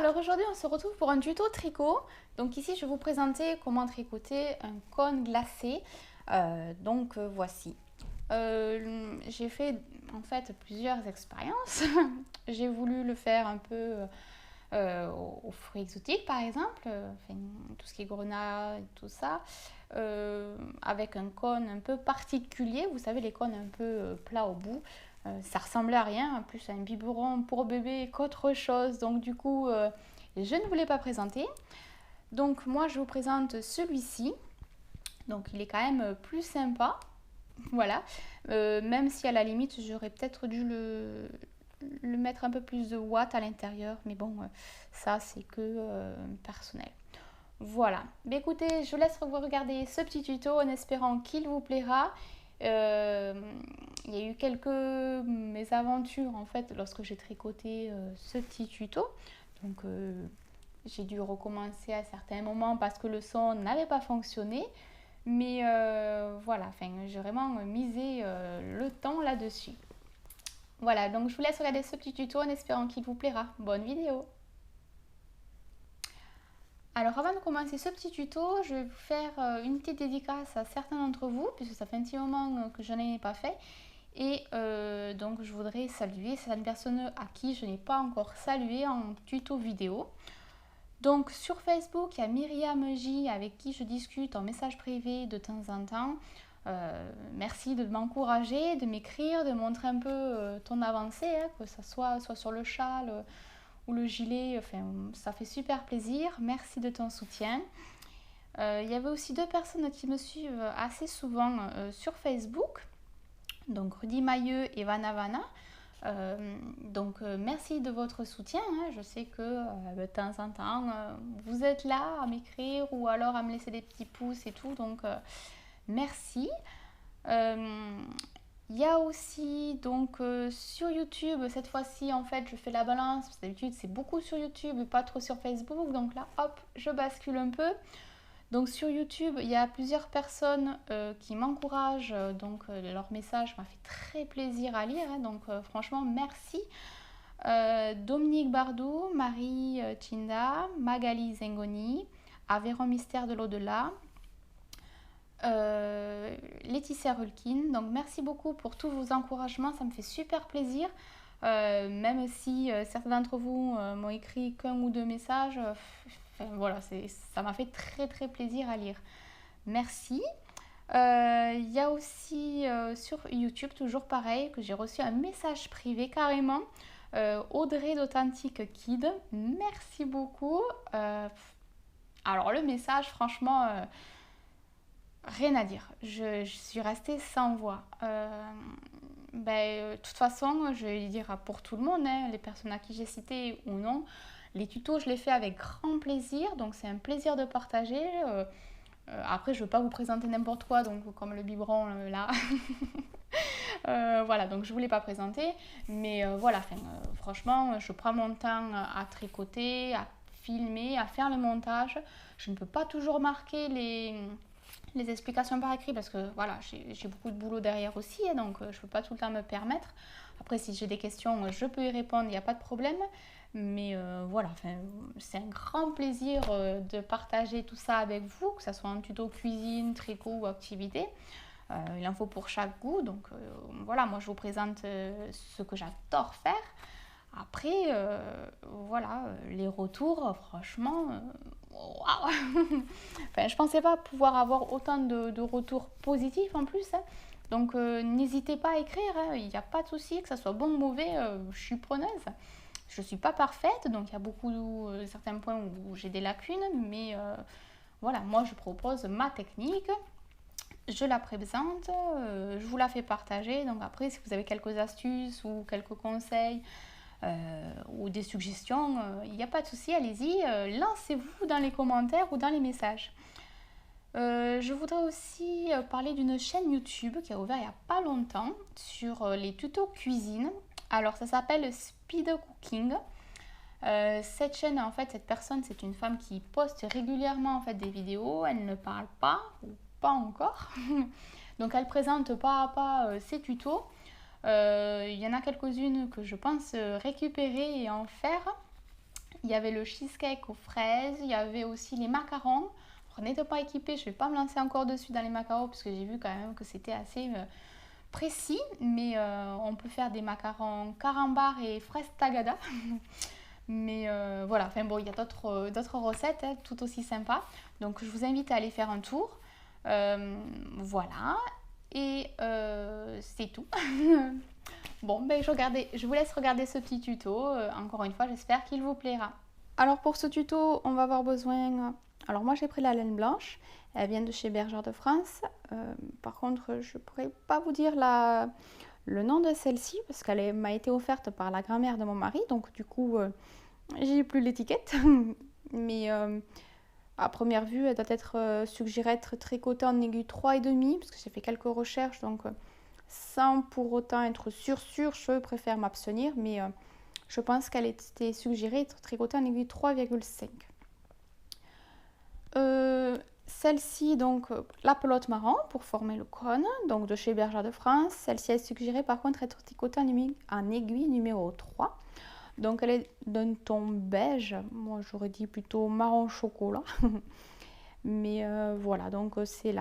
alors aujourd'hui on se retrouve pour un tuto tricot. Donc ici je vais vous présenter comment tricoter un cône glacé. Voici. J'ai fait en fait plusieurs expériences. J'ai voulu le faire un peu aux fruits exotiques par exemple, enfin, tout ce qui est grenade, tout ça, avec un cône un peu particulier. Vous savez, les cônes un peu plats au bout. Ça ressemblait à rien, en plus à un biberon pour bébé qu'autre chose. Donc du coup, je ne voulais pas présenter. Donc moi, je vous présente celui-ci. Donc il est quand même plus sympa. Voilà. Même si à la limite, j'aurais peut-être dû le mettre un peu plus de watts à l'intérieur. Mais bon, ça c'est que personnel. Voilà. Mais écoutez, je vous laisse vous regarder ce petit tuto en espérant qu'il vous plaira. Il y a eu quelques mésaventures en fait lorsque j'ai tricoté ce petit tuto. Donc j'ai dû recommencer à certains moments parce que le son n'avait pas fonctionné. Mais voilà, enfin, j'ai vraiment misé le temps là-dessus. Voilà, donc je vous laisse regarder ce petit tuto en espérant qu'il vous plaira. Bonne vidéo! Alors avant de commencer ce petit tuto, je vais vous faire une petite dédicace à certains d'entre vous, puisque ça fait un petit moment que je n'en ai pas fait. Et donc je voudrais saluer certaines personnes à qui je n'ai pas encore salué en tuto vidéo. Donc sur Facebook, il y a Myriam J avec qui je discute en message privé de temps en temps. Merci de m'encourager, de m'écrire, de montrer un peu ton avancée, hein, que ce soit sur le châle ou le gilet, enfin, ça fait super plaisir. Merci de ton soutien. Il y avait aussi deux personnes qui me suivent assez souvent sur Facebook, donc Rudy Mailleux et Vanna Vanna. Merci de votre soutien, hein. Je sais que de temps en temps vous êtes là à m'écrire ou alors à me laisser des petits pouces et tout, donc merci. Il y a aussi donc sur YouTube, cette fois-ci en fait je fais la balance, parce que d'habitude c'est beaucoup sur YouTube, pas trop sur Facebook, donc là hop je bascule un peu. Donc sur YouTube il y a plusieurs personnes qui m'encouragent, leur message m'a fait très plaisir à lire, hein, donc franchement merci. Dominique Bardou, Marie Chinda, Magali Zengoni, Aveyron Mystère de l'au-delà, Laetitia Rulkin. Donc merci beaucoup pour tous vos encouragements, ça me fait super plaisir. Même si certains d'entre vous m'ont écrit qu'un ou deux messages, voilà, ça m'a fait très très plaisir à lire. Merci. Il y a aussi sur YouTube, toujours pareil, que j'ai reçu un message privé carrément. Audrey d'Authentic Kid, merci beaucoup. Alors le message, franchement, rien à dire. Je suis restée sans voix. De toute façon, je vais dire pour tout le monde, hein, les personnes à qui j'ai cité ou non, les tutos, je les fais avec grand plaisir, donc c'est un plaisir de partager. Après, je ne veux pas vous présenter n'importe quoi, donc comme le biberon là. Voilà, donc je ne voulais pas présenter, mais voilà, franchement, je prends mon temps à tricoter, à filmer, à faire le montage. Je ne peux pas toujours marquer les explications par écrit parce que voilà, j'ai beaucoup de boulot derrière aussi, hein, donc je ne peux pas tout le temps me permettre. Après, si j'ai des questions, je peux y répondre, il n'y a pas de problème. Mais voilà, c'est un grand plaisir de partager tout ça avec vous, que ce soit un tuto cuisine, tricot ou activité. Il en faut pour chaque goût, donc voilà, moi je vous présente ce que j'adore faire. Après, voilà, les retours, franchement, waouh. Enfin, je pensais pas pouvoir avoir autant de retours positifs en plus, hein. Donc n'hésitez pas à écrire, hein. Il n'y a pas de souci, que ça soit bon ou mauvais, je suis preneuse. Je ne suis pas parfaite, donc il y a certains points où j'ai des lacunes, mais voilà, moi je propose ma technique, je la présente, je vous la fais partager. Donc après, si vous avez quelques astuces ou quelques conseils ou des suggestions, il n'y a pas de souci, allez-y, lancez-vous dans les commentaires ou dans les messages. Je voudrais aussi parler d'une chaîne YouTube qui a ouvert il n'y a pas longtemps sur les tutos cuisine. Alors ça s'appelle Speed Cooking. Cette chaîne, en fait, cette personne, c'est une femme qui poste régulièrement en fait des vidéos. Elle ne parle pas ou pas encore. Donc elle présente pas à pas ses tutos. Il y en a quelques-unes que je pense récupérer et en faire. Il y avait le cheesecake aux fraises, il y avait aussi les macarons. Alors, n'étant pas équipée, je ne vais pas me lancer encore dessus dans les macarons parce que j'ai vu quand même que c'était assez précis. Mais on peut faire des macarons carambar et fraises tagada. Mais voilà, enfin bon, il y a d'autres recettes tout aussi sympas. Donc je vous invite à aller faire un tour. Voilà, et c'est tout. Bon, ben je vous laisse regarder ce petit tuto. Encore une fois, j'espère qu'il vous plaira. Alors pour ce tuto, on va avoir besoin... Alors moi j'ai pris la laine blanche, elle vient de chez Bergère de France. Par contre, je ne pourrais pas vous dire le nom de celle-ci parce qu'elle m'a été offerte par la grand-mère de mon mari. Donc du coup, j'ai plus l'étiquette. Mais à première vue, elle doit être suggérée être tricotée en aiguille 3,5 parce que j'ai fait quelques recherches. Donc sans pour autant être sûre, je préfère m'abstenir. Mais je pense qu'elle était suggérée être tricotée en aiguille 3,5. Celle-ci, donc la pelote marron pour former le cône, donc de chez Bergère de France. Celle-ci est suggérée par contre être tricotée en aiguille numéro 3. Donc elle est d'un ton beige, moi j'aurais dit plutôt marron chocolat. Mais voilà, donc c'est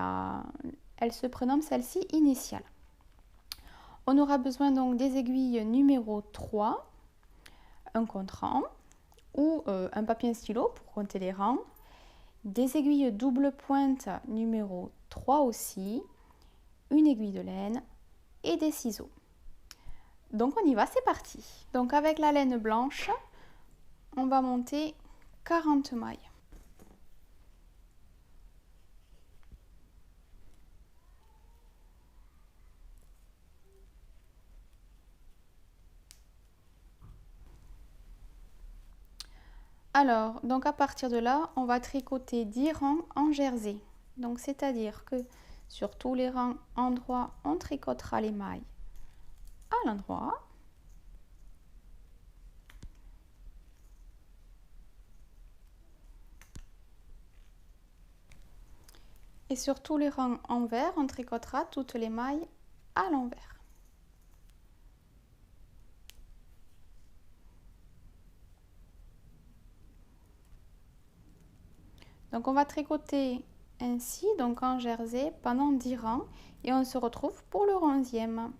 elle se prénomme celle-ci initiale. On aura besoin donc des aiguilles numéro 3, un contre-rang ou un papier et un stylo pour compter les rangs, des aiguilles double pointe numéro 3 aussi, une aiguille de laine et des ciseaux. Donc on y va, c'est parti. Donc avec la laine blanche, on va monter 40 mailles. Alors, donc à partir de là, on va tricoter 10 rangs en jersey. Donc c'est-à-dire que sur tous les rangs endroits, on tricotera les mailles à l'endroit. Et sur tous les rangs envers, on tricotera toutes les mailles à l'envers. Donc on va tricoter ainsi, donc en jersey, pendant 10 rangs et on se retrouve pour le 11e.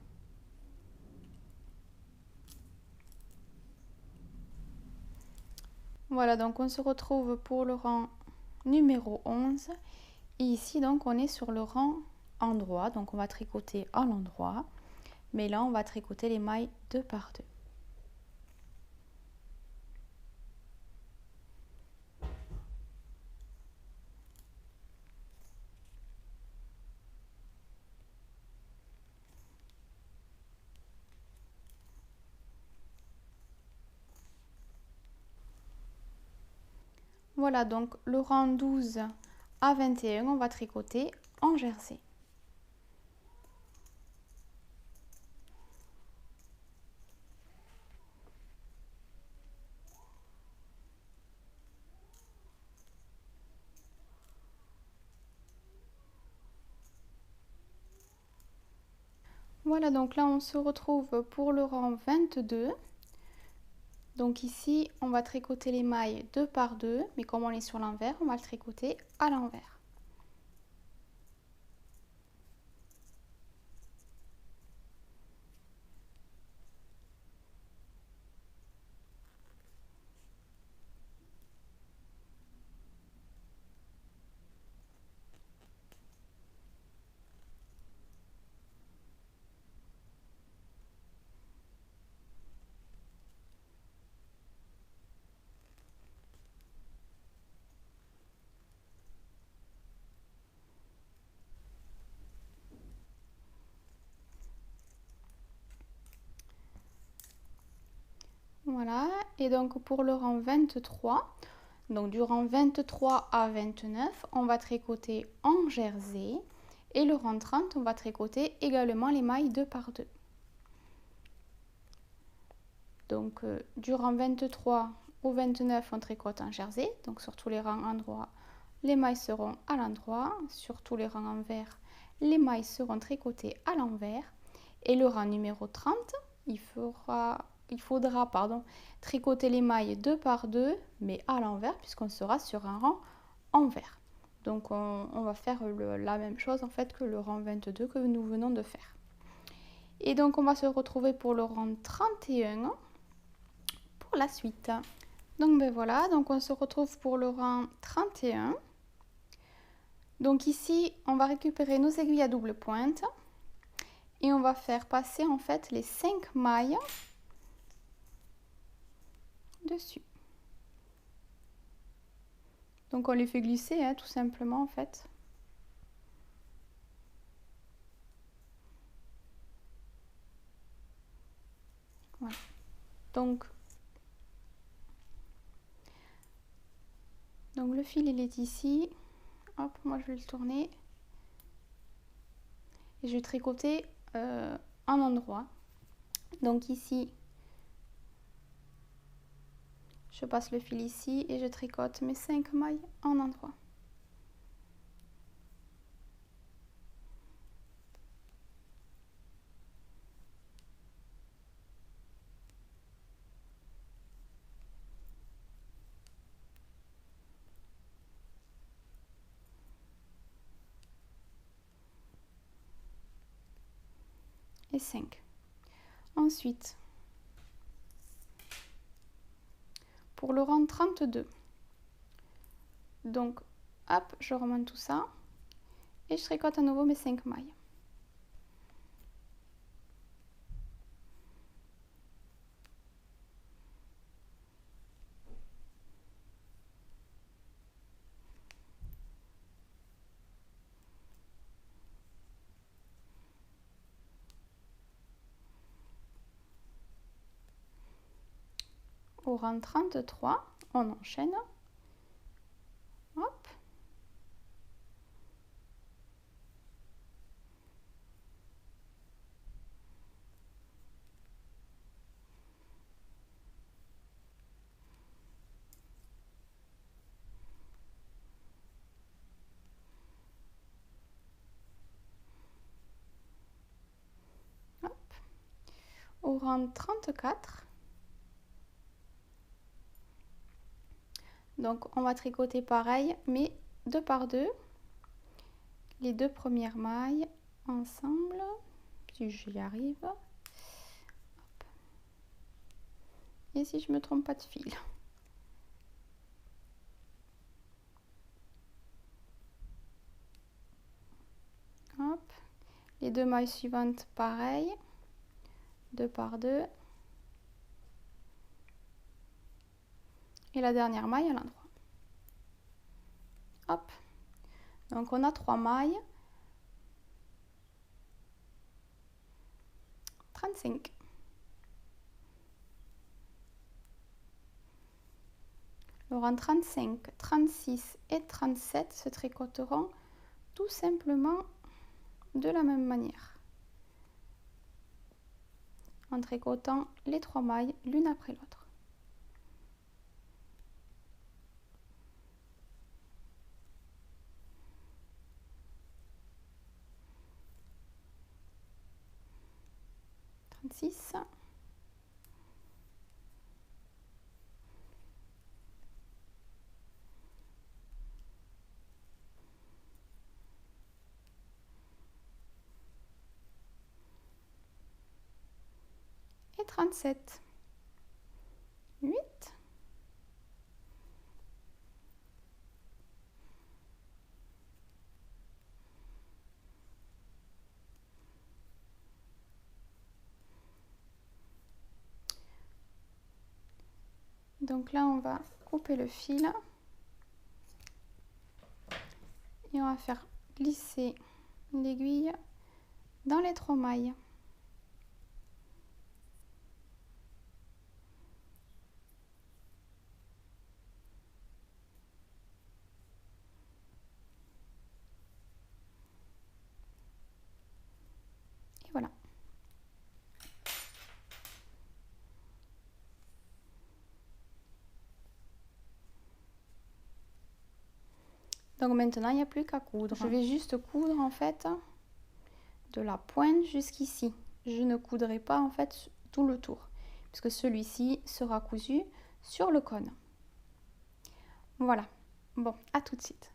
Voilà, donc on se retrouve pour le rang numéro 11 et ici donc on est sur le rang endroit, donc on va tricoter à l'endroit, mais là on va tricoter les mailles 2 par 2. Voilà, donc le rang 12 à 21, on va tricoter en jersey. Voilà, donc là on se retrouve pour le rang 22. Donc ici, on va tricoter les mailles 2 par 2, mais comme on est sur l'envers, on va le tricoter à l'envers. Voilà, et donc pour le rang 23, donc du rang 23 à 29, on va tricoter en jersey. Et le rang 30, on va tricoter également les mailles 2 par 2. Donc du rang 23 au 29, on tricote en jersey. Donc sur tous les rangs endroits, les mailles seront à l'endroit. Sur tous les rangs envers, les mailles seront tricotées à l'envers. Et le rang numéro 30, il fera il faudra tricoter les mailles 2 par 2, mais à l'envers, puisqu'on sera sur un rang envers. Donc on va faire la même chose en fait que le rang 22 que nous venons de faire. Et donc on va se retrouver pour le rang 31 pour la suite. Donc ben voilà, donc on se retrouve pour le rang 31. Donc ici, on va récupérer nos aiguilles à double pointe et on va faire passer en fait les 5 mailles dessus. Donc on les fait glisser tout simplement en fait. Voilà. Donc le fil il est ici. Hop, moi je vais le tourner. Et je vais tricoter un endroit. Donc ici, je passe le fil ici et je tricote mes 5 mailles en endroit. Et 5. Ensuite, pour le rang 32, donc hop, je remonte tout ça et je tricote à nouveau mes 5 mailles. Au rang 33, on enchaîne. Hop. Hop. Au rang 34, donc on va tricoter pareil, mais 2 par 2, les 2 premières mailles ensemble, si j'y arrive. Hop. Et si je me trompe pas de fil. Hop. Les 2 mailles suivantes pareil, 2 par 2. Et la dernière maille à l'endroit. Hop. Donc on a 3 mailles. 35. Le rang 35, 36 et 37 se tricoteront tout simplement de la même manière. En tricotant les 3 mailles l'une après l'autre. Six. Et 37. 8. Donc là, on va couper le fil et on va faire glisser l'aiguille dans les 3 mailles. Et voilà. Donc maintenant, il n'y a plus qu'à coudre. Je vais juste coudre en fait de la pointe jusqu'ici. Je ne coudrai pas en fait tout le tour, puisque celui-ci sera cousu sur le cône. Voilà. Bon, à tout de suite.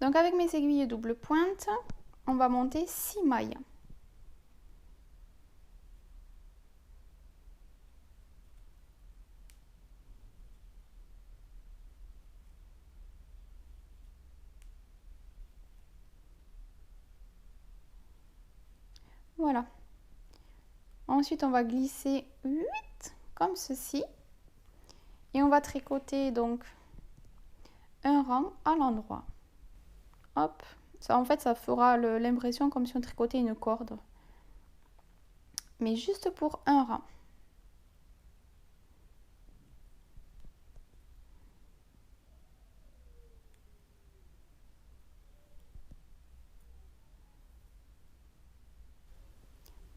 Donc avec mes aiguilles double pointe, on va monter 6 mailles. Voilà. Ensuite, on va glisser 8 comme ceci. Et on va tricoter donc un rang à l'endroit. Hop. Ça, en fait, ça fera l'impression comme si on tricotait une corde. Mais juste pour un rang.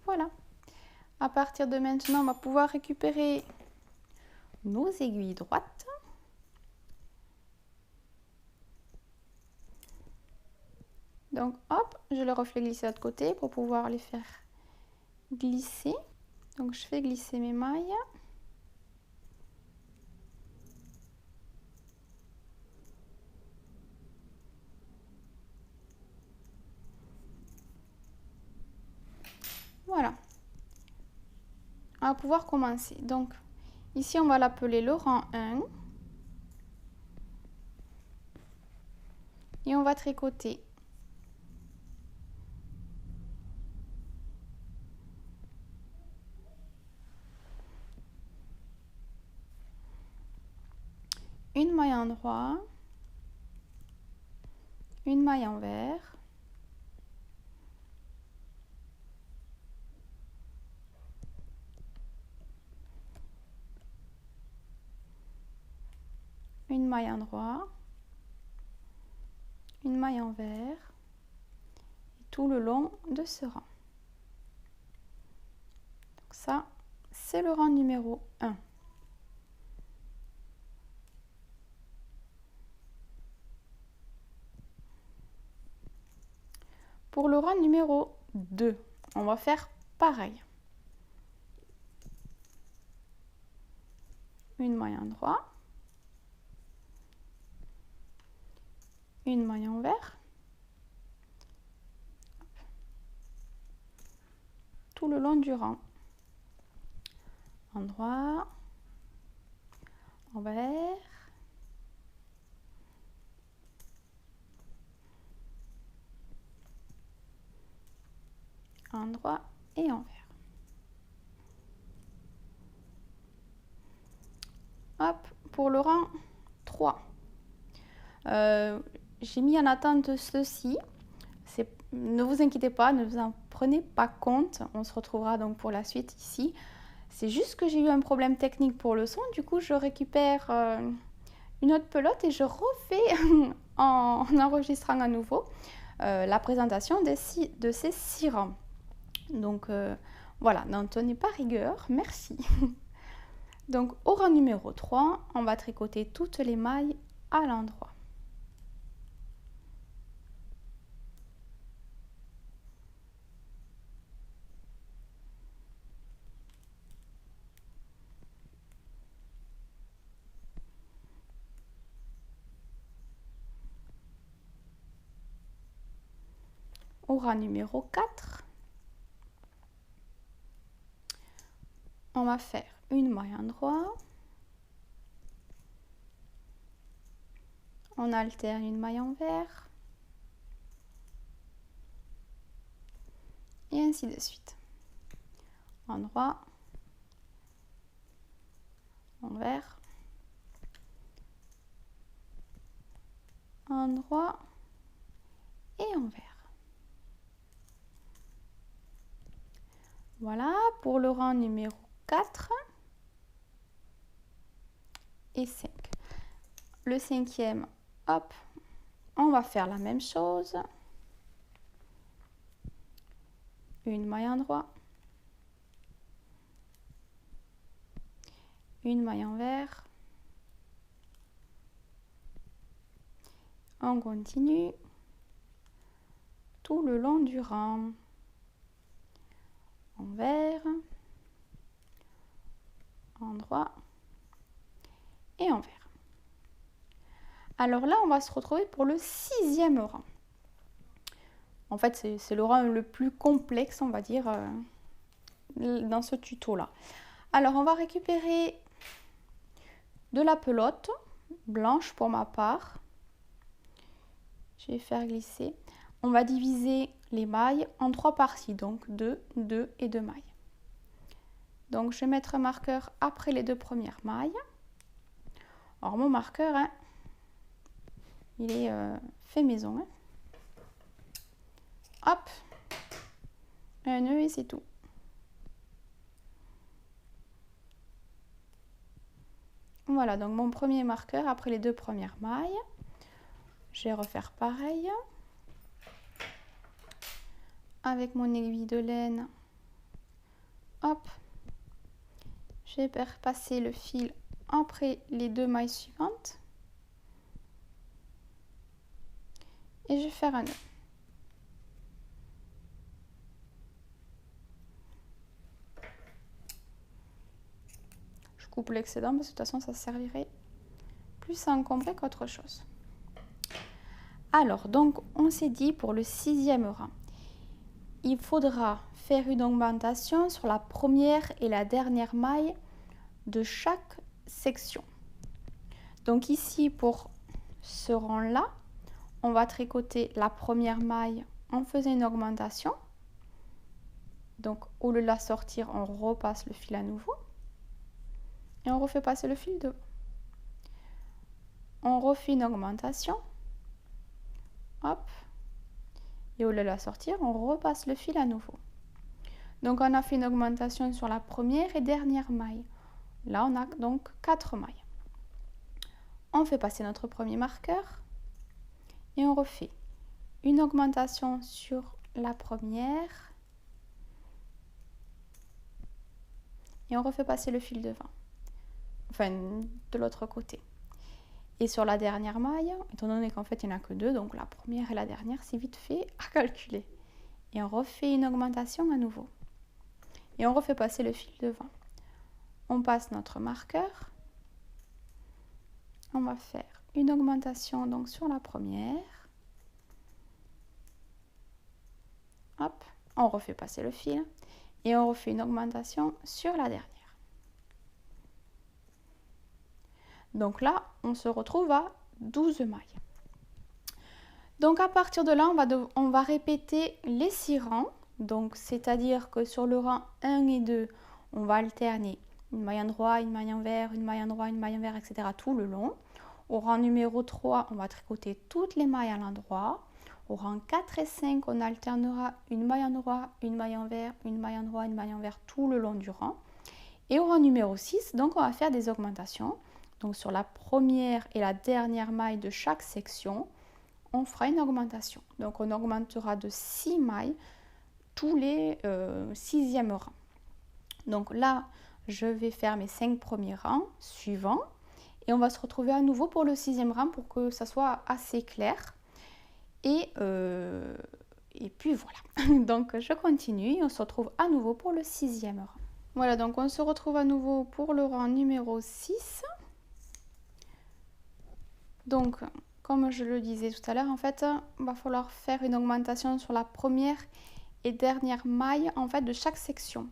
Voilà. À partir de maintenant, on va pouvoir récupérer nos aiguilles droites. Donc hop, je les refais glisser de l'autre côté pour pouvoir les faire glisser. Donc je fais glisser mes mailles. Voilà. On va pouvoir commencer. Donc ici on va l'appeler le rang 1. Et on va tricoter une maille endroit, une maille envers, une maille endroit, une maille envers, et tout le long de ce rang. Donc ça, c'est le rang numéro 1. Pour le rang numéro 2, on va faire pareil. Une maille endroit, une maille envers, tout le long du rang. Endroit, envers, endroit et envers. Hop, pour le rang 3. J'ai mis en attente ceci. Ne vous inquiétez pas, ne vous en prenez pas compte. On se retrouvera donc pour la suite ici. C'est juste que j'ai eu un problème technique pour le son. Du coup, je récupère une autre pelote et je refais en enregistrant à nouveau la présentation de ces 6 rangs. Donc voilà, n'en tenez pas rigueur, merci. Donc au rang numéro 3, on va tricoter toutes les mailles à l'endroit. Au rang numéro 4, on va faire une maille endroit, on alterne une maille envers, et ainsi de suite. Endroit, envers, endroit et envers. Voilà pour le rang numéro 4 et 5. Le 5e, hop, on va faire la même chose. Une maille endroit, une maille envers, on continue tout le long du rang. envers, endroit et envers. Alors là, on va se retrouver pour le 6e rang. En fait, c'est le rang le plus complexe, on va dire, dans ce tuto-là. Alors, on va récupérer de la pelote blanche pour ma part. Je vais faire glisser. On va diviser les mailles en 3 parties, donc 2, 2 et 2 mailles. Donc, je vais mettre un marqueur après les 2 premières mailles. Alors, mon marqueur, hein, il est fait maison. Hein. Hop, un nœud et c'est tout. Voilà, donc mon premier marqueur après les 2 premières mailles. Je vais refaire pareil. Avec mon aiguille de laine, hop, je vais faire passer le fil après les 2 mailles suivantes. Et je vais faire un nœud. Je coupe l'excédent parce que de toute façon ça servirait plus à encombrer qu'autre chose. Alors, donc on s'est dit pour le 6e rang, il faudra faire une augmentation sur la première et la dernière maille de chaque section. Donc ici pour ce rang-là, on va tricoter la première maille en faisant une augmentation. Donc au lieu de la sortir, on repasse le fil à nouveau. Et on refait passer le fil devant. On refait une augmentation. Hop. Et au lieu de la sortir, on repasse le fil à nouveau. Donc on a fait une augmentation sur la première et dernière maille. Là, on a donc 4 mailles. On fait passer notre premier marqueur. Et on refait une augmentation sur la première. Et on refait passer le fil devant. Enfin, de l'autre côté. Et sur la dernière maille, étant donné qu'en fait il n'y en a que 2, donc la première et la dernière, c'est vite fait à calculer. Et on refait une augmentation à nouveau. Et on refait passer le fil devant. On passe notre marqueur. On va faire une augmentation donc sur la première. Hop, on refait passer le fil. Et on refait une augmentation sur la dernière. Donc là, on se retrouve à 12 mailles. Donc à partir de là, on va répéter les 6 rangs. Donc c'est-à-dire que sur le rang 1 et 2, on va alterner une maille endroit, une maille envers, une maille endroit, une maille envers, etc. tout le long. Au rang numéro 3, on va tricoter toutes les mailles à l'endroit. Au rang 4 et 5, on alternera une maille endroit, une maille envers, une maille endroit, une maille envers tout le long du rang. Et au rang numéro 6, donc on va faire des augmentations. Donc sur la première et la dernière maille de chaque section, on fera une augmentation. Donc on augmentera de 6 mailles tous les 6e rangs. Donc là, je vais faire mes 5 premiers rangs suivants. Et on va se retrouver à nouveau pour le 6e rang pour que ça soit assez clair. Et puis voilà. Donc je continue et on se retrouve à nouveau pour le 6e rang. Voilà, donc on se retrouve à nouveau pour le rang numéro 6. Donc, comme je le disais tout à l'heure, en fait, il va falloir faire une augmentation sur la première et dernière maille en fait, de chaque section.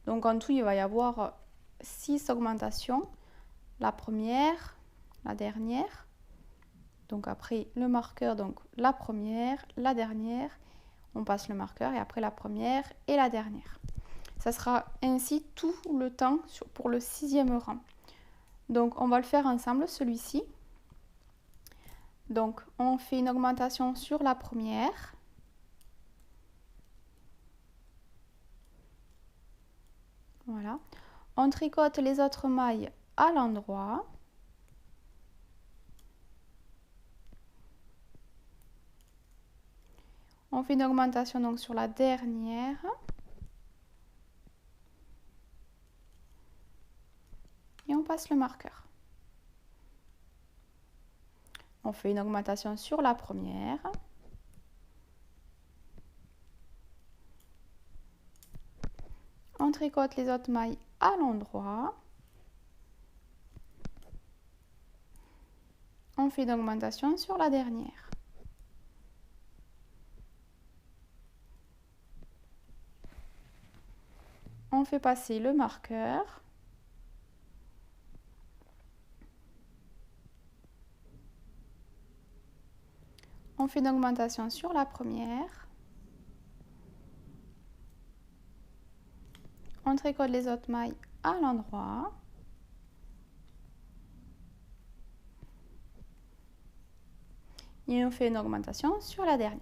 Donc, en tout, il va y avoir 6 augmentations. La première, la dernière. Donc, après le marqueur, donc la première, la dernière. On passe le marqueur et après la première et la dernière. Ça sera ainsi tout le temps pour le 6e rang. Donc, on va le faire ensemble, celui-ci. Donc, on fait une augmentation sur la première. Voilà. On tricote les autres mailles à l'endroit. On fait une augmentation donc sur la dernière. Et on passe le marqueur. On fait une augmentation sur la première. tricote les autres mailles à l'endroit. On fait une augmentation sur la dernière. On fait passer le marqueur. On fait une augmentation sur la première. On tricote les autres mailles à l'endroit. Et on fait une augmentation sur la dernière.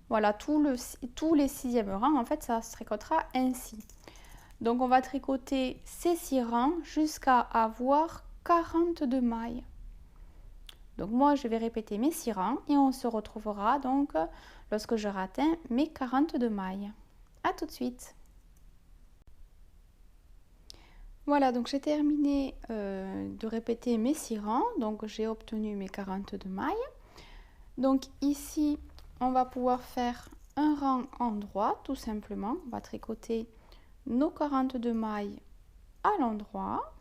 Voilà, tous les 6e rangs, en fait, ça se tricotera ainsi. Donc, on va tricoter ces 6 rangs jusqu'à avoir 42 mailles. Donc, moi, je vais répéter mes 6 rangs et on se retrouvera donc lorsque j'aurai atteint mes 42 mailles. À tout de suite. Voilà, donc j'ai terminé de répéter mes 6 rangs. Donc, j'ai obtenu mes 42 mailles. Donc, ici, on va pouvoir faire un rang en droit, tout simplement. On va tricoter nos 42 mailles à l'endroit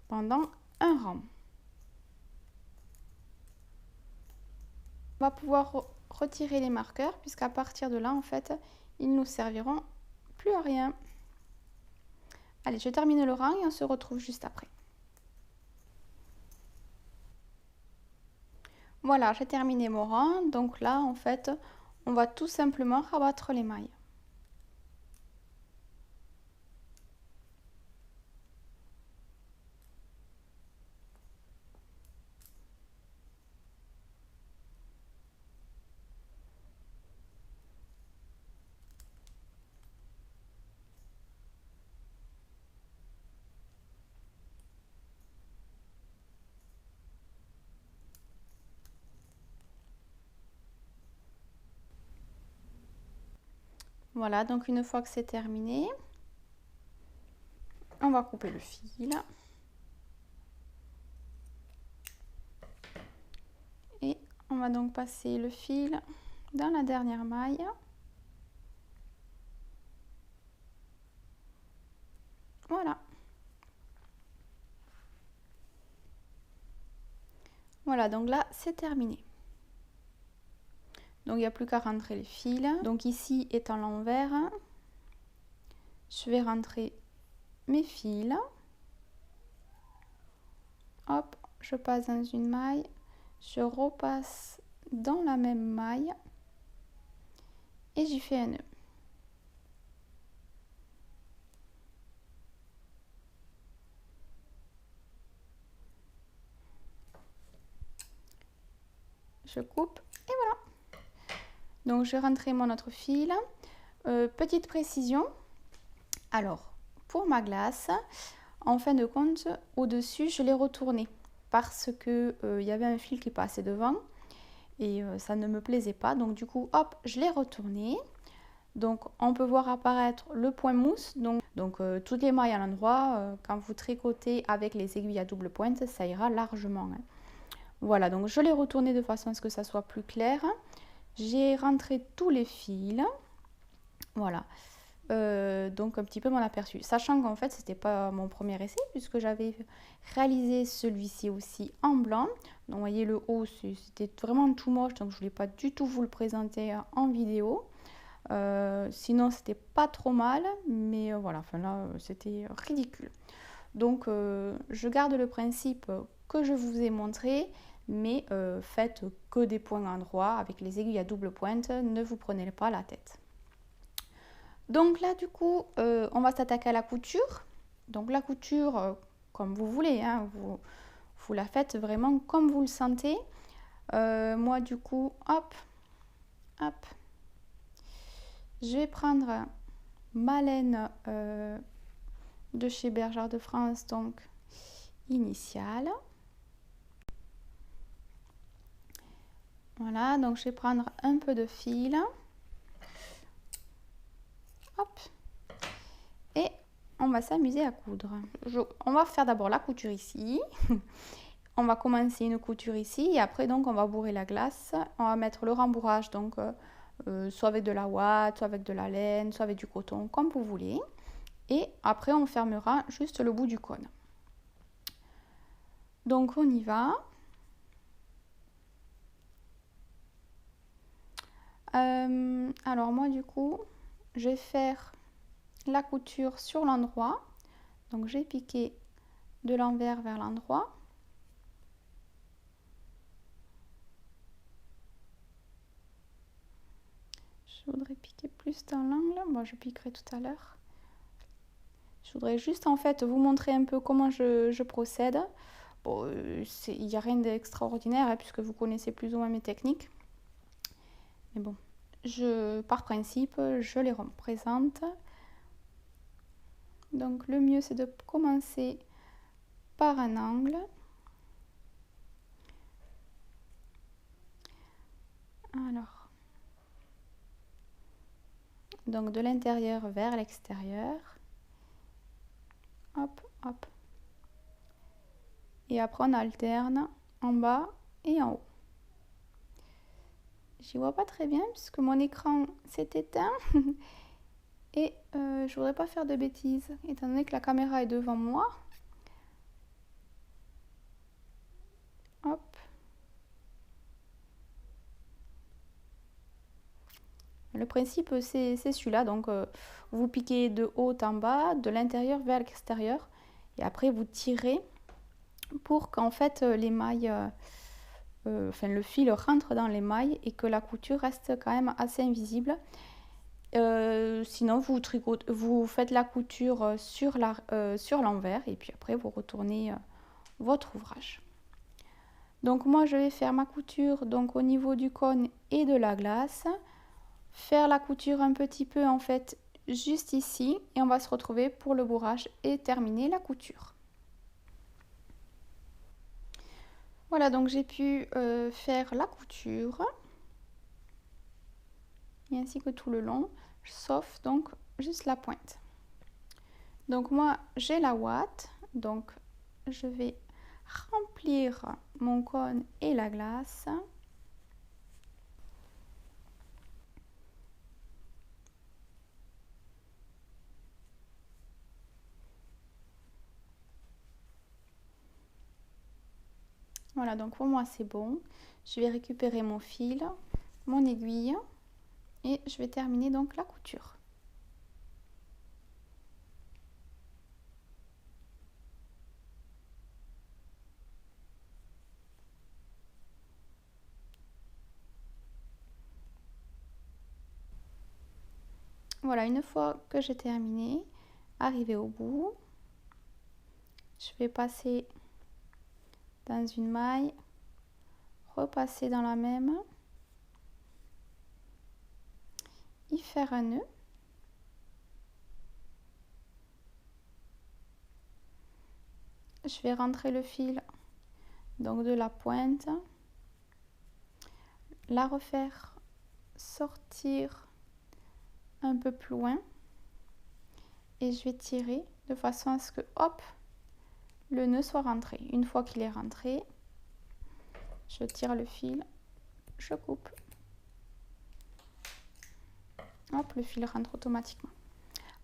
pendant un rang. On va pouvoir retirer les marqueurs puisqu'à partir de là, en fait, ils nous serviront plus à rien. Allez, je termine le rang et on se retrouve juste après. Voilà, j'ai terminé mon rang. Donc là, en fait, on va tout simplement rabattre les mailles. Voilà, donc une fois que c'est terminé, on va couper le fil. Et on va donc passer le fil dans la dernière maille. Voilà. Voilà, donc là, c'est terminé. Donc, il n'y a plus qu'à rentrer les fils. Donc, ici, étant l'envers, je vais rentrer mes fils. Hop, je passe dans une maille. Je repasse dans la même maille. Et j'y fais un nœud. Je coupe et voilà. Donc, je rentrerai mon autre fil. Petite précision. Alors, pour ma glace, en fin de compte, au-dessus, je l'ai retourné parce que il y avait un fil qui passait devant et ça ne me plaisait pas. Donc, du coup, hop, je l'ai retourné. Donc, on peut voir apparaître le point mousse. Donc toutes les mailles à l'endroit, quand vous tricotez avec les aiguilles à double pointe, ça ira largement. Hein. Voilà, donc je l'ai retourné de façon à ce que ça soit plus clair. J'ai rentré tous les fils. Voilà. Donc un petit peu mon aperçu. Sachant qu'en fait, c'était pas mon premier essai puisque j'avais réalisé celui-ci aussi en blanc. Donc vous voyez le haut, c'était vraiment tout moche. Donc je voulais pas du tout vous le présenter en vidéo. Sinon, c'était pas trop mal. Mais voilà, enfin là, c'était ridicule. Donc je garde le principe que je vous ai montré. Mais faites que des points endroits avec les aiguilles à double pointe, ne vous prenez pas la tête. Donc là du coup, on va s'attaquer à la couture. Donc la couture, comme vous voulez, hein, vous la faites vraiment comme vous le sentez. Moi du coup, hop, hop, je vais prendre ma laine de chez Bergère de France, donc initiale. Voilà, donc je vais prendre un peu de fil. Hop. Et on va s'amuser à coudre. On va faire d'abord la couture ici. On va commencer une couture ici et après donc on va bourrer la glace. On va mettre le rembourrage donc soit avec de la ouate, soit avec de la laine, soit avec du coton, comme vous voulez. Et après on fermera juste le bout du cône. Donc on y va. Alors moi du coup, je vais faire la couture sur l'endroit. Donc j'ai piqué de l'envers vers l'endroit. Je voudrais piquer plus dans l'angle. Moi je piquerai tout à l'heure. Je voudrais juste en fait vous montrer un peu comment je procède. Bon, il n'y a rien d'extraordinaire hein, puisque vous connaissez plus ou moins mes techniques. Mais bon, par principe, je les représente. Donc le mieux c'est de commencer par un angle. Alors, donc de l'intérieur vers l'extérieur. Hop, hop. Et après on alterne en bas et en haut. J'y vois pas très bien puisque mon écran s'est éteint. Et je voudrais pas faire de bêtises étant donné que la caméra est devant moi. Hop. Le principe c'est celui-là, donc vous piquez de haut en bas, de l'intérieur vers l'extérieur et après vous tirez pour qu'en fait les mailles, le fil rentre dans les mailles et que la couture reste quand même assez invisible. Sinon vous faites la couture sur l'envers et puis après vous retournez votre ouvrage. Donc moi je vais faire ma couture donc au niveau du cône et de la glace. Faire la couture un petit peu en fait juste ici et on va se retrouver pour le bourrage et terminer la couture. Voilà, donc j'ai pu faire la couture et ainsi que tout le long, sauf donc juste la pointe. Donc moi j'ai la ouate, donc je vais remplir mon cône et la glace. Voilà, donc pour moi c'est bon. Je vais récupérer mon fil, mon aiguille et je vais terminer donc la couture. Voilà, une fois que j'ai terminé, arrivé au bout, je vais passer dans une maille, repasser dans la même, y faire un nœud. Je vais rentrer le fil donc de la pointe, la refaire sortir un peu plus loin et je vais tirer de façon à ce que hop, le nœud soit rentré. Une fois qu'il est rentré, je tire le fil, je coupe. Hop, le fil rentre automatiquement.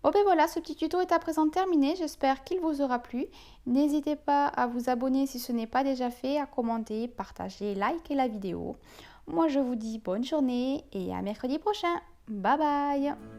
Bon ben voilà, ce petit tuto est à présent terminé, j'espère qu'il vous aura plu. N'hésitez pas à vous abonner si ce n'est pas déjà fait, à commenter, partager, liker la vidéo. Moi je vous dis bonne journée et à mercredi prochain. Bye bye.